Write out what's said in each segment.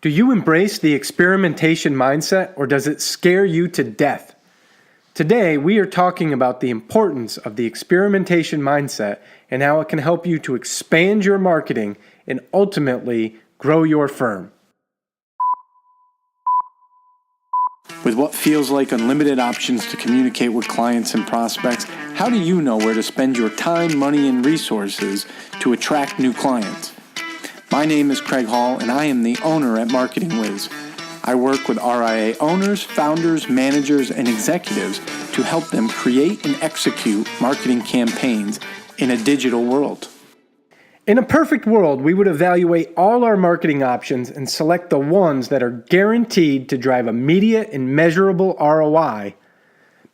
Do you embrace the experimentation mindset, or does it scare you to death? Today, we are talking about the importance of the experimentation mindset and how it can help you to expand your marketing and ultimately grow your firm. With what feels like unlimited options to communicate with clients and prospects, how do you know where to spend your time, money, and resources to attract new clients? My name is Craig Hall, and I am the owner at Marketing Wiz. I work with RIA owners, founders, managers, and executives to help them create and execute marketing campaigns in a digital world. In a perfect world, we would evaluate all our marketing options and select the ones that are guaranteed to drive immediate and measurable ROI.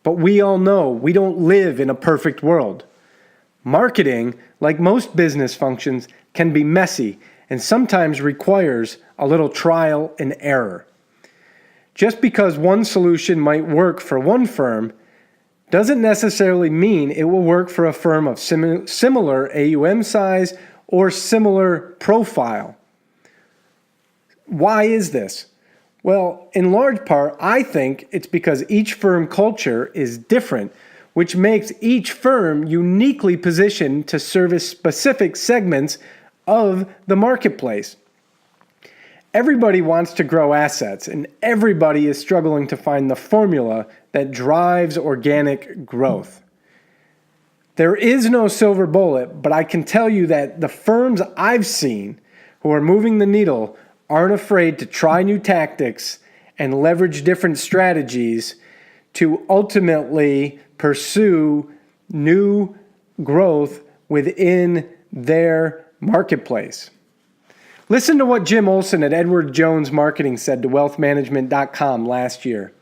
But we all know we don't live in a perfect world. Marketing, like most business functions, can be messy and sometimes requires a little trial and error. Just because one solution might work for one firm doesn't necessarily mean it will work for a firm of similar AUM size or similar profile. Why is this? Well, in large part, I think it's because each firm culture is different, which makes each firm uniquely positioned to service specific segments of the marketplace. Everybody wants to grow assets, and everybody is struggling to find the formula that drives organic growth. There is no silver bullet, but I can tell you that the firms I've seen who are moving the needle aren't afraid to try new tactics and leverage different strategies to ultimately pursue new growth within their marketplace. Listen to what Jim Olson at Edward Jones Marketing said to wealthmanagement.com last year.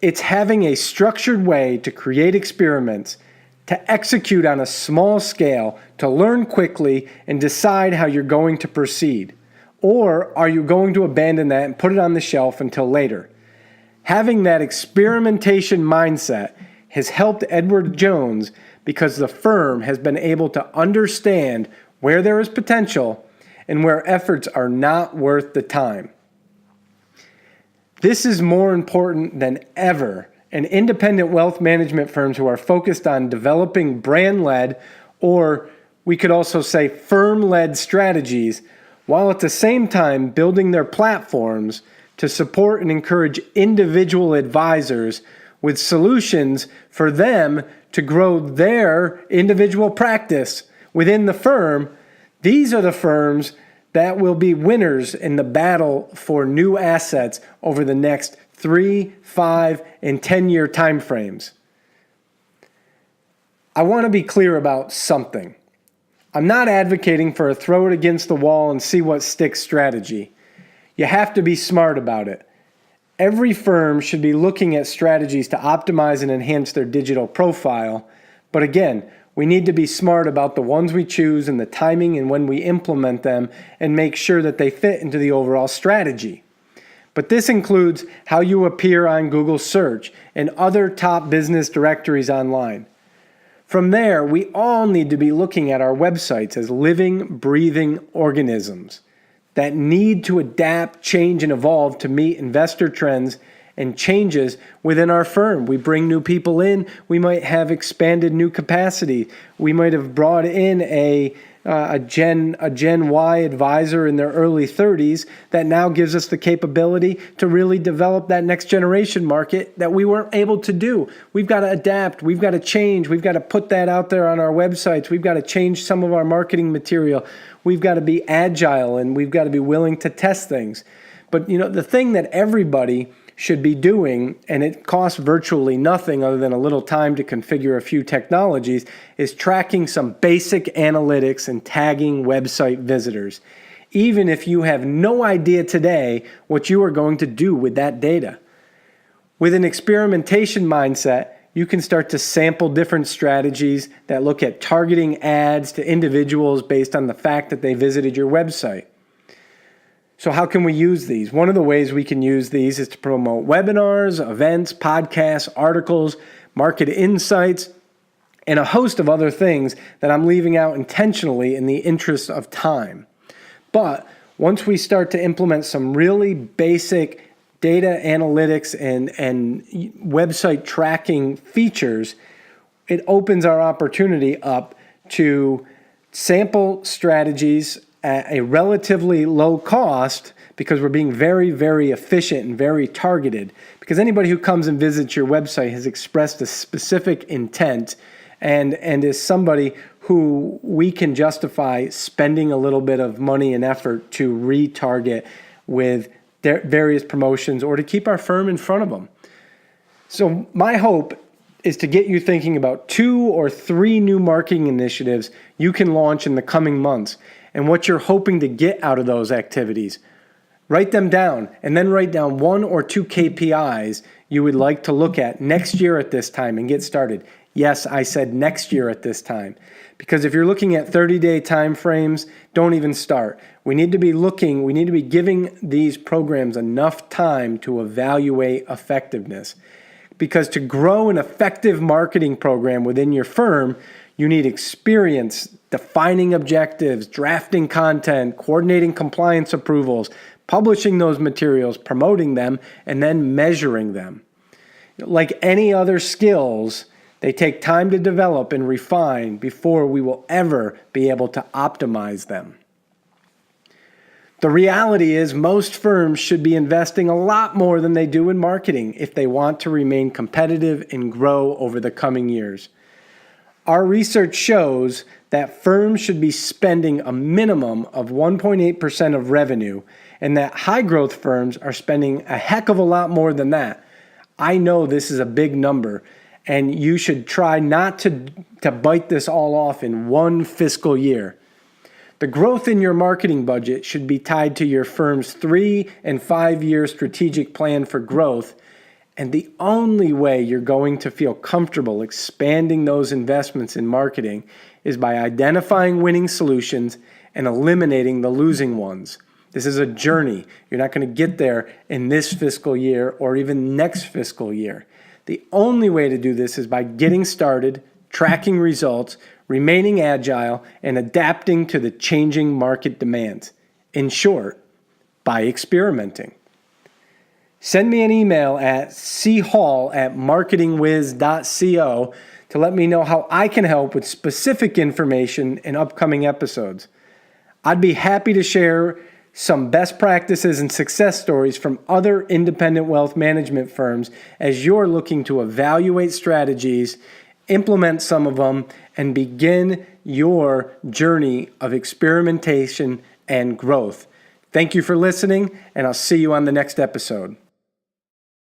It's having a structured way to create experiments, to execute on a small scale, to learn quickly and decide how you're going to proceed. Or are you going to abandon that and put it on the shelf until later? Having that experimentation mindset has helped Edward Jones because the firm has been able to understand where there is potential and where efforts are not worth the time. This is more important than ever, and independent wealth management firms who are focused on developing brand-led, or we could also say firm-led strategies, while at the same time building their platforms to support and encourage individual advisors with solutions for them to grow their individual practice within the firm. These are the firms that will be winners in the battle for new assets over the next 3, 5, and 10-year time frames. I want to be clear about something. I'm not advocating for a throw it against the wall and see what sticks strategy. You have to be smart about it. Every firm should be looking at strategies to optimize and enhance their digital profile. But again, we need to be smart about the ones we choose and the timing and when we implement them and make sure that they fit into the overall strategy. But this includes how you appear on Google search and other top business directories online. From there, we all need to be looking at our websites as living, breathing organisms that need to adapt, change, and evolve to meet investor trends and changes within our firm. We bring new people in. We might have expanded new capacity. We might have brought in a Gen Y advisor in their early 30s that now gives us the capability to really develop that next generation market that we weren't able to do. We've got to adapt. We've got to change. We've got to put that out there on our websites. We've got to change some of our marketing material. We've got to be agile, and we've got to be willing to test things. But the thing that everybody should be doing, and it costs virtually nothing other than a little time to configure a few technologies, is tracking some basic analytics and tagging website visitors, even if you have no idea today what you are going to do with that data. With an experimentation mindset, you can start to sample different strategies that look at targeting ads to individuals based on the fact that they visited your website. So how can we use these? One of the ways we can use these is to promote webinars, events, podcasts, articles, market insights, and a host of other things that I'm leaving out intentionally in the interest of time. But once we start to implement some really basic data analytics and website tracking features, it opens our opportunity up to sample strategies at a relatively low cost, because we're being very, very efficient and very targeted. Because anybody who comes and visits your website has expressed a specific intent and is somebody who we can justify spending a little bit of money and effort to retarget with their various promotions or to keep our firm in front of them. So my hope is to get you thinking about 2 or 3 new marketing initiatives you can launch in the coming months and what you're hoping to get out of those activities. Write them down, and then write down 1 or 2 KPIs you would like to look at next year at this time and get started. Yes, I said next year at this time. Because if you're looking at 30-day time frames, don't even start. We need to be giving these programs enough time to evaluate effectiveness. Because to grow an effective marketing program within your firm, you need experience defining objectives, drafting content, coordinating compliance approvals, publishing those materials, promoting them, and then measuring them. Like any other skills, they take time to develop and refine before we will ever be able to optimize them. The reality is most firms should be investing a lot more than they do in marketing if they want to remain competitive and grow over the coming years. Our research shows that firms should be spending a minimum of 1.8% of revenue, and that high growth firms are spending a heck of a lot more than that. I know this is a big number, and you should try not to bite this all off in one fiscal year. The growth in your marketing budget should be tied to your firm's 3 and 5 year strategic plan for growth. And the only way you're going to feel comfortable expanding those investments in marketing is by identifying winning solutions and eliminating the losing ones. This is a journey. You're not going to get there in this fiscal year or even next fiscal year. The only way to do this is by getting started, tracking results, remaining agile, and adapting to the changing market demands. In short, by experimenting. Send me an email at chall@marketingwiz.co to let me know how I can help with specific information in upcoming episodes. I'd be happy to share some best practices and success stories from other independent wealth management firms as you're looking to evaluate strategies, implement some of them, and begin your journey of experimentation and growth. Thank you for listening, and I'll see you on the next episode.